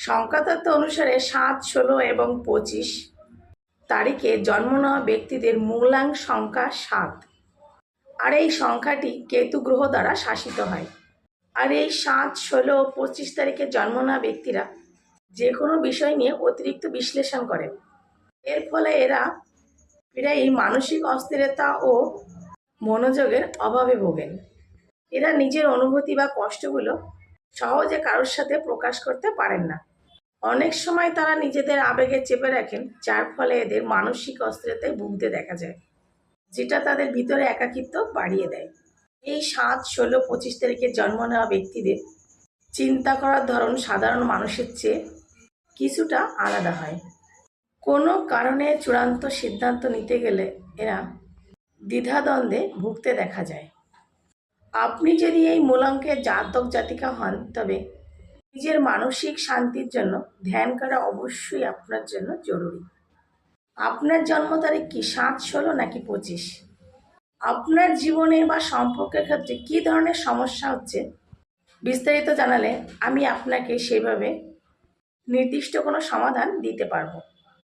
সংখ্যাতত্ত্ব অনুসারে ৭, ১৬ এবং ২৫ তারিখে জন্ম নেওয়া ব্যক্তিদের মূলাঙ্ক সংখ্যা ৭। আর এই সংখ্যাটি কেতু গ্রহ দ্বারা শাসিত হয়। আর এই ৭, ১৬ ও ২৫ তারিখে জন্ম নেওয়া ব্যক্তিরা যে কোনো বিষয় নিয়ে অতিরিক্ত বিশ্লেষণ করেন। এর ফলে এরা প্রায়ই মানসিক অস্থিরতা ও মনোযোগের অভাবে ভোগেন। এরা নিজের অনুভূতি বা কষ্টগুলো সহজে কারোর সাথে প্রকাশ করতে পারেন না। অনেক সময় তারা নিজেদের আবেগে চেপে রাখেন, যার ফলে এদের মানসিক অস্থিরতায় ভুগতে দেখা যায়, যেটা তাদের ভিতরে একাকিত্ব বাড়িয়ে দেয়। এই ৭, ১৬, ২৫ তারিখে জন্ম নেওয়া ব্যক্তিদের চিন্তা করার ধরন সাধারণ মানুষের চেয়ে কিছুটা আলাদা হয়। কোনো কারণে চূড়ান্ত সিদ্ধান্ত নিতে গেলে এরা দ্বিধাদ্বন্দ্বে ভুগতে দেখা যায়। আপনি যদি এই মূলাঙ্কের জাতক জাতিকা হন, তবে নিজের মানসিক শান্তির জন্য ধ্যান করা অবশ্যই আপনার জন্য জরুরি। আপনার জন্ম তারিখ কি ৭, ১৬ নাকি ২৫? আপনার জীবনে বা সম্পর্কের ক্ষেত্রে কী ধরনের সমস্যা হচ্ছে বিস্তারিত জানালে আমি আপনাকে সেভাবে নির্দিষ্ট কোনো সমাধান দিতে পারবো।